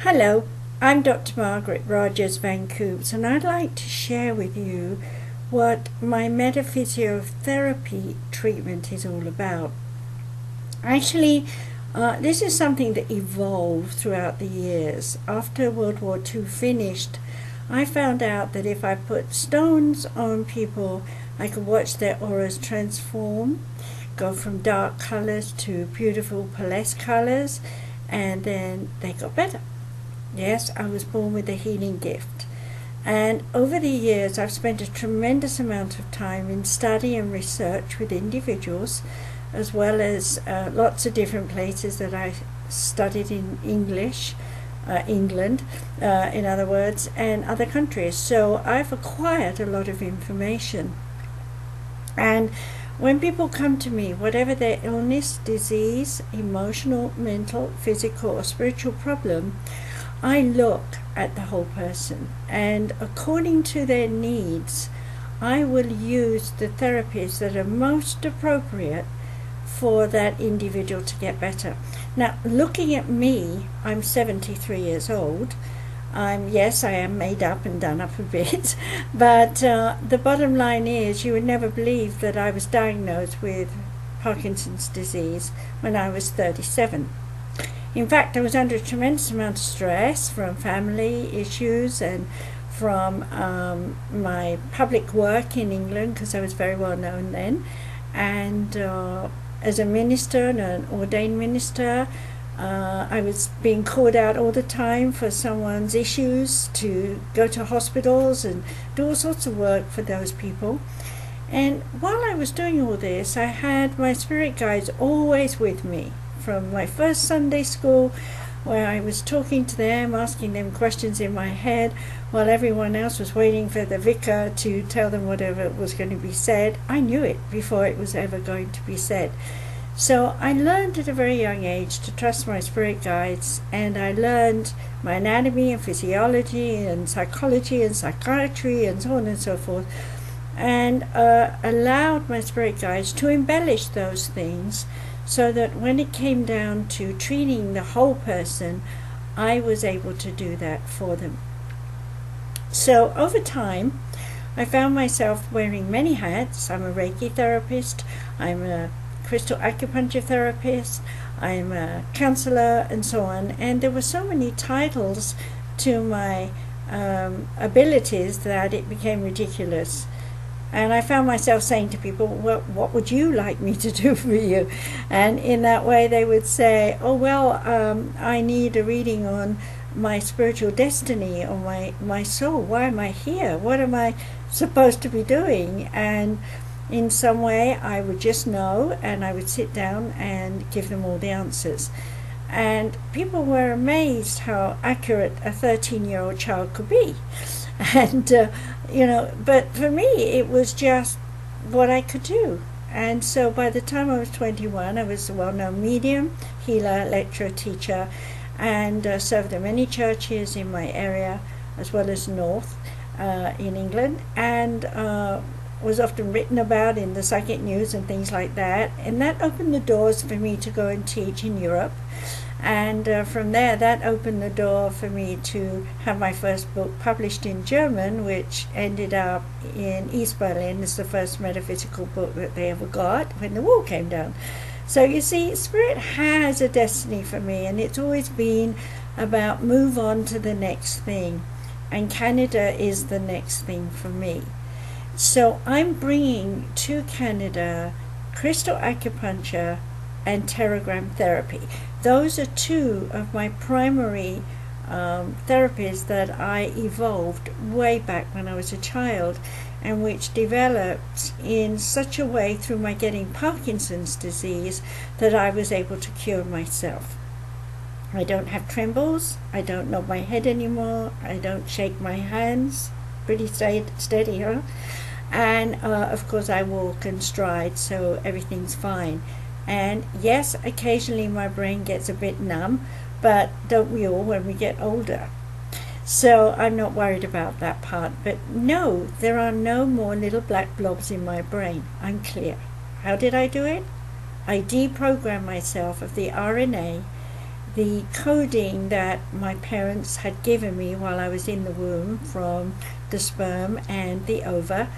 Hello, I'm Dr. Margaret Rogers Van Coops, and I'd like to share with you what my metaphysiotherapy treatment is all about. Actually, this is something that evolved throughout the years. After World War II finished, I found out that if I put stones on people, I could watch their auras transform, go from dark colors to beautiful pearlescent colors, and then they got better. Yes, I was born with a healing gift. And over the years, I've spent a tremendous amount of time in study and research with individuals, as well as lots of different places that I studied in England, in other words, and other countries. So I've acquired a lot of information. And when people come to me, whatever their illness, disease, emotional, mental, physical, or spiritual problem, I look at the whole person, and according to their needs, I will use the therapies that are most appropriate for that individual to get better. Now, looking at me, I'm 73 years old. Yes, I am made up and done up a bit, but the bottom line is you would never believe that I was diagnosed with Parkinson's disease when I was 37. In fact, I was under a tremendous amount of stress from family issues and from my public work in England, because I was very well known then. And as a minister and an ordained minister, I was being called out all the time for someone's issues to go to hospitals and do all sorts of work for those people. And while I was doing all this, I had my spirit guides always with me. From my first Sunday school, where I was talking to them, asking them questions in my head, while everyone else was waiting for the vicar to tell them whatever was going to be said. I knew it before it was ever going to be said. So I learned at a very young age to trust my spirit guides, and I learned my anatomy and physiology and psychology and psychiatry and so on and so forth, and allowed my spirit guides to embellish those things, so that when it came down to treating the whole person, I was able to do that for them. So over time, I found myself wearing many hats. I'm a Reiki therapist, I'm a crystal acupuncture therapist, I'm a counselor, and so on. And there were so many titles to my abilities that it became ridiculous. And I found myself saying to people, well, what would you like me to do for you? And in that way they would say, oh, well, I need a reading on my spiritual destiny or my soul. Why am I here? What am I supposed to be doing? And in some way I would just know, and I would sit down and give them all the answers. And people were amazed how accurate a 13-year-old child could be. And but for me it was just what I could do. And so by the time I was 21, I was a well-known medium, healer, lecturer, teacher, and served in many churches in my area as well as north in England, and was often written about in the psychic news and things like that. And that opened the doors for me to go and teach in Europe. And from there, that opened the door for me to have my first book published in German, which ended up in East Berlin as the first metaphysical book that they ever got when the wall came down. So you see, Spirit has a destiny for me, and it's always been about move on to the next thing. And Canada is the next thing for me. So I'm bringing to Canada crystal acupuncture and pterogram therapy. Those are two of my primary therapies that I evolved way back when I was a child, and which developed in such a way through my getting Parkinson's disease that I was able to cure myself. I don't have trembles, I don't nod my head anymore, I don't shake my hands, pretty steady, huh? And of course I walk and stride, so everything's fine. And yes, occasionally my brain gets a bit numb, but don't we all when we get older? So I'm not worried about that part. But no, there are no more little black blobs in my brain. I'm clear. How did I do it? I deprogrammed myself of the RNA the coding that my parents had given me while I was in the womb from the sperm and the ova,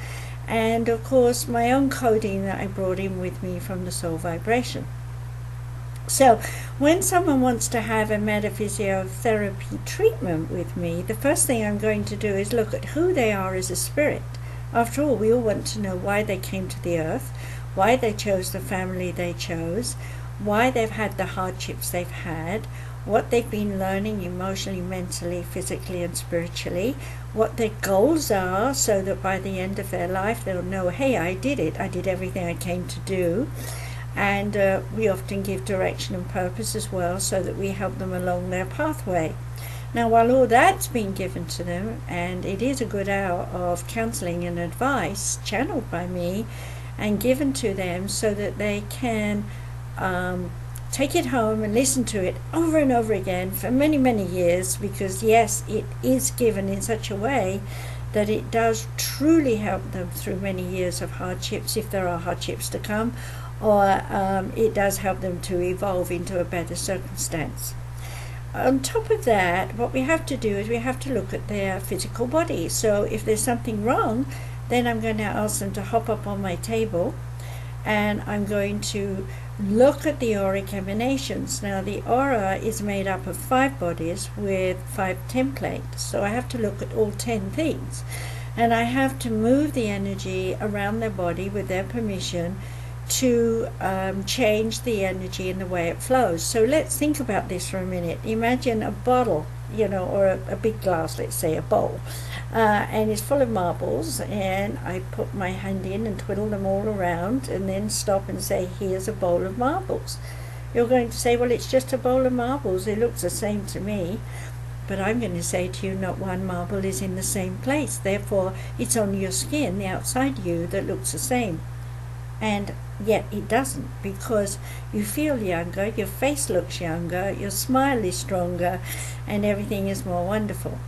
and of course my own coding that I brought in with me from the soul vibration. So when someone wants to have a metaphysiotherapy treatment with me, the first thing I'm going to do is look at who they are as a spirit. After all, we all want to know why they came to the earth, why they chose the family they chose, why they've had the hardships they've had, what they've been learning emotionally, mentally, physically and spiritually, what their goals are, so that by the end of their life they'll know, hey, I did it, I did everything I came to do. And we often give direction and purpose as well, so that we help them along their pathway. Now, while all that's been given to them, and it is a good hour of counseling and advice channeled by me and given to them so that they can take it home and listen to it over and over again for many, many years, because yes, it is given in such a way that it does truly help them through many years of hardships, if there are hardships to come, or it does help them to evolve into a better circumstance. On top of that, what we have to do is we have to look at their physical body. So if there's something wrong, then I'm going to ask them to hop up on my table, and I'm going to look at the auric emanations. Now, the aura is made up of 5 bodies with 5 templates, so I have to look at all 10 things, and I have to move the energy around their body with their permission to change the energy and the way it flows. So let's think about this for a minute. Imagine a bottle, or a big glass, let's say a bowl, and it's full of marbles, and I put my hand in and twiddle them all around and then stop and say, here's a bowl of marbles. You're going to say, well, it's just a bowl of marbles, it looks the same to me. But I'm going to say to you, not one marble is in the same place, therefore it's on your skin, the outside you, that looks the same. And yet it doesn't, because you feel younger, your face looks younger, your smile is stronger, and everything is more wonderful.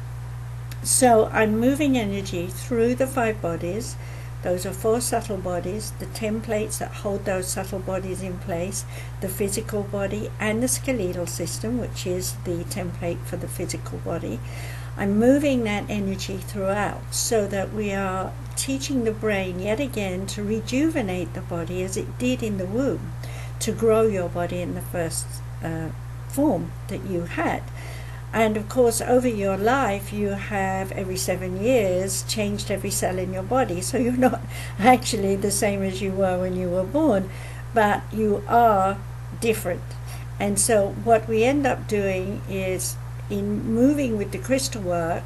So I'm moving energy through the 5 bodies. Those are 4 subtle bodies, the templates that hold those subtle bodies in place, the physical body and the skeletal system, which is the template for the physical body. I'm moving that energy throughout so that we are teaching the brain yet again to rejuvenate the body as it did in the womb, to grow your body in the first form that you had. And of course, over your life, you have every 7 years changed every cell in your body. So you're not actually the same as you were when you were born, but you are different. And so what we end up doing is, in moving with the crystal work,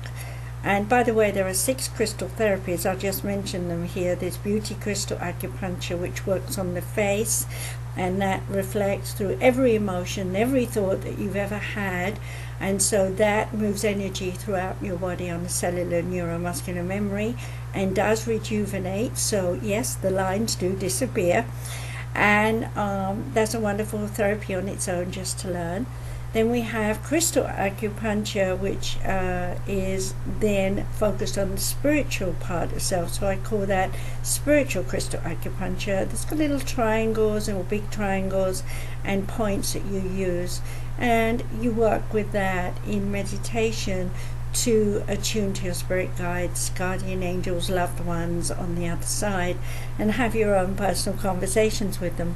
and by the way, there are 6 crystal therapies, I'll just mention them here. There's beauty crystal acupuncture, which works on the face, and that reflects through every emotion, every thought that you've ever had, and so that moves energy throughout your body on the cellular neuromuscular memory and does rejuvenate. So yes, the lines do disappear, and that's a wonderful therapy on its own just to learn. Then we have crystal acupuncture, which is then focused on the spiritual part of self. So I call that spiritual crystal acupuncture. There's got little triangles or big triangles and points that you use. And you work with that in meditation to attune to your spirit guides, guardian angels, loved ones on the other side, and have your own personal conversations with them.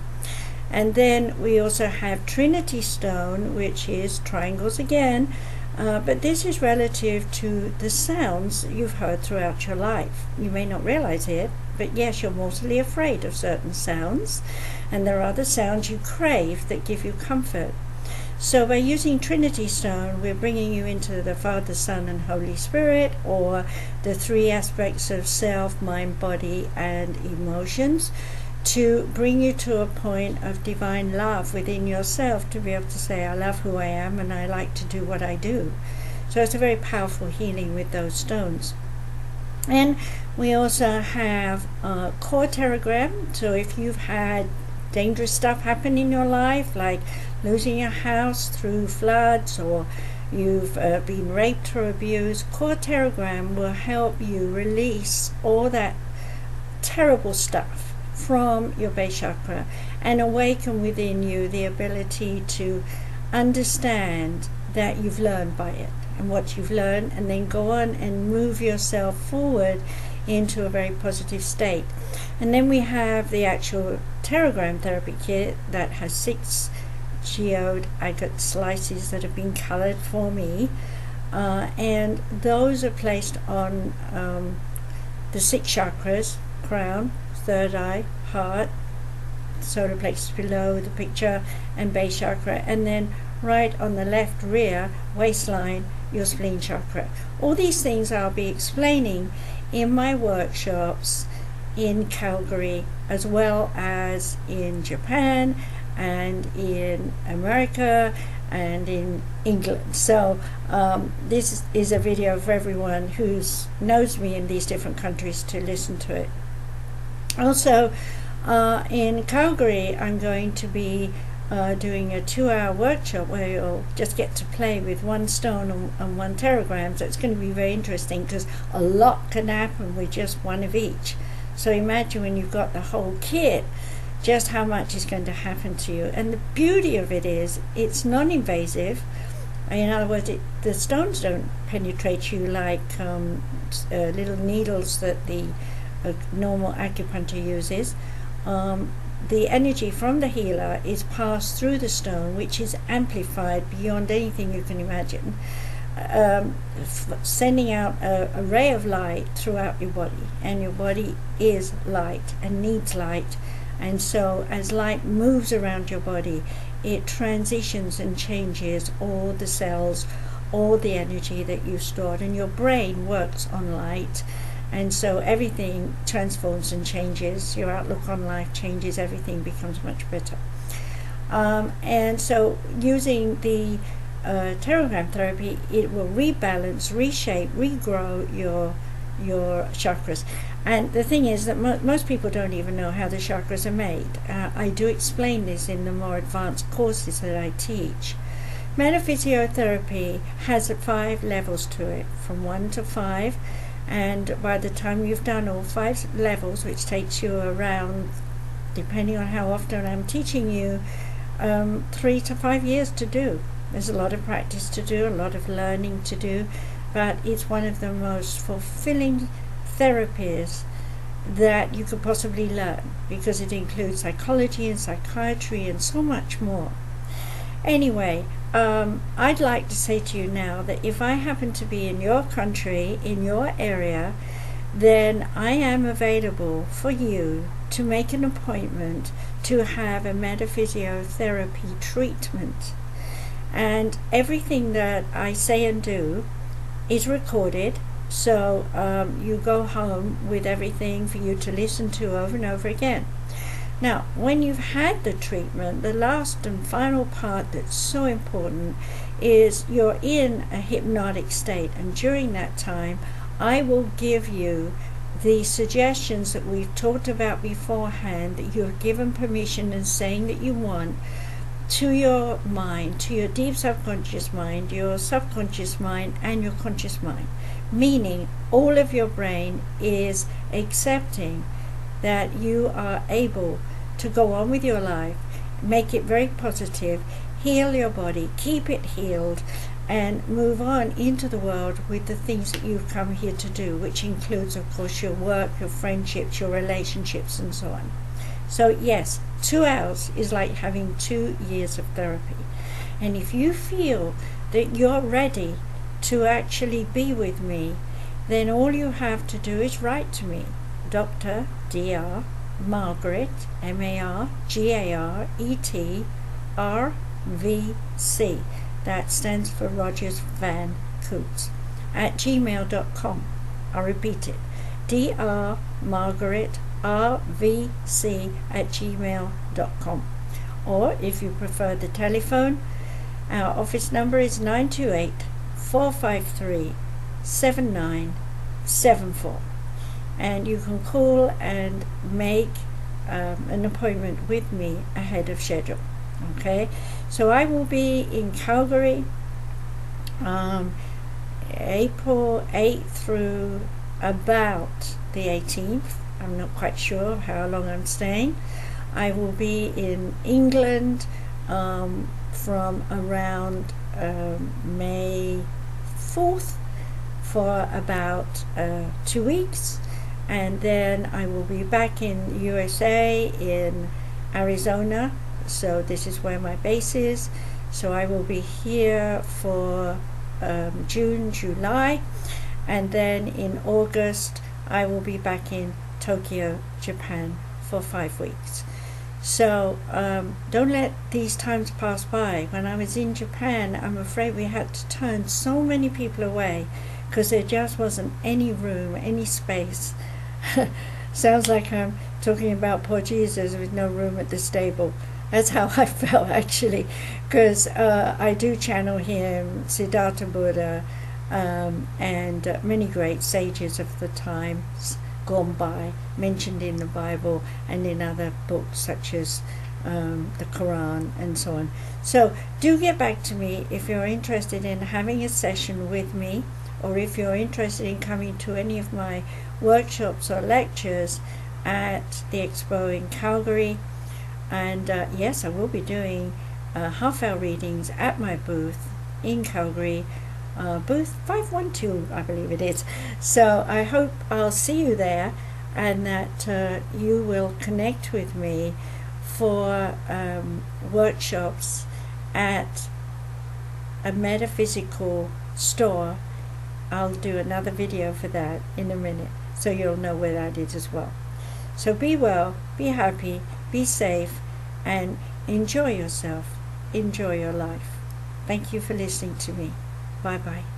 And then we also have Trinity Stone, which is triangles again, but this is relative to the sounds you've heard throughout your life. You may not realize it, but yes, you're mortally afraid of certain sounds, and there are other sounds you crave that give you comfort. So by using Trinity Stone, we're bringing you into the Father, Son, and Holy Spirit, or the 3 aspects of self, mind, body, and emotions, to bring you to a point of divine love within yourself, to be able to say, I love who I am and I like to do what I do. So it's a very powerful healing with those stones. And we also have a core pterogram. So if you've had dangerous stuff happen in your life, like losing your house through floods, or you've been raped or abused, core pterogram will help you release all that terrible stuff from your base chakra and awaken within you the ability to understand that you've learned by it and what you've learned, and then go on and move yourself forward into a very positive state. And then we have the actual pterogram therapy kit that has 6 geode agate slices that have been colored for me, and those are placed on the 6 chakras: crown, third eye, heart, solar plexus below the picture, and base chakra, and then right on the left rear waistline, your spleen chakra. All these things I'll be explaining in my workshops in Calgary, as well as in Japan and in America and in England. So this is a video for everyone who knows me in these different countries to listen to it. Also, in Calgary, I'm going to be doing a 2-hour workshop where you'll just get to play with 1 stone and 1 pterogram. So it's going to be very interesting, because a lot can happen with just 1 of each. So imagine when you've got the whole kit, just how much is going to happen to you. And the beauty of it is it's non-invasive. In other words, the stones don't penetrate you like little needles that the normal acupuncture uses. The energy from the healer is passed through the stone, which is amplified beyond anything you can imagine, sending out a ray of light throughout your body. And your body is light and needs light. And so as light moves around your body, it transitions and changes all the cells, all the energy that you've stored. And your brain works on light. And so everything transforms and changes. Your outlook on life changes. Everything becomes much better. And so using the pterogram therapy, it will rebalance, reshape, regrow your chakras. And the thing is that most people don't even know how the chakras are made. I do explain this in the more advanced courses that I teach. Metaphysiotherapy has 5 levels to it, from 1 to 5. And by the time you've done all 5 levels, which takes you around, depending on how often I'm teaching you, 3 to 5 years to do. There's a lot of practice to do, a lot of learning to do, but it's one of the most fulfilling therapies that you could possibly learn, because it includes psychology and psychiatry and so much more. Anyway, I'd like to say to you now that if I happen to be in your country, in your area, then I am available for you to make an appointment to have a metaphysiotherapy treatment. And everything that I say and do is recorded, so you go home with everything for you to listen to over and over again. Now, when you've had the treatment, the last and final part that's so important is you're in a hypnotic state, and during that time I will give you the suggestions that we've talked about beforehand, that you're given permission and saying that you want, to your mind, to your deep subconscious mind, your subconscious mind, and your conscious mind. Meaning all of your brain is accepting that you are able to go on with your life, make it very positive, heal your body, keep it healed, and move on into the world with the things that you've come here to do, which includes, of course, your work, your friendships, your relationships, and so on. So yes, 2 hours is like having 2 years of therapy. And if you feel that you're ready to actually be with me, then all you have to do is write to me, Dr. Dr. Margaret, Margaret, RVC. That stands for Rogers Van Coops, at gmail.com. I'll repeat it, Dr. Margaret, RVC at gmail.com. Or if you prefer the telephone, our office number is 928-453-7974. And you can call and make an appointment with me ahead of schedule. Okay, so I will be in Calgary April 8th through about the 18th. I'm not quite sure how long I'm staying. I will be in England from around May 4th for about 2 weeks, and then I will be back in USA, in Arizona. So this is where my base is. So I will be here for June, July, and then in August I will be back in Tokyo, Japan for 5 weeks. So don't let these times pass by. When I was in Japan, I'm afraid we had to turn so many people away because there just wasn't any room, any space. Sounds like I'm talking about poor Jesus with no room at the stable. That's how I felt, actually, because I do channel him, Siddhartha Buddha, and many great sages of the times gone by, mentioned in the Bible and in other books such as the Quran and so on. So do get back to me if you're interested in having a session with me, or if you're interested in coming to any of my workshops or lectures at the Expo in Calgary. And yes, I will be doing half-hour readings at my booth in Calgary, booth 512, I believe it is. So I hope I'll see you there, and that you will connect with me for workshops at a metaphysical store. I'll do another video for that in a minute, so you'll know where that is as well. So be well, be happy, be safe, and enjoy yourself. Enjoy your life. Thank you for listening to me. Bye-bye.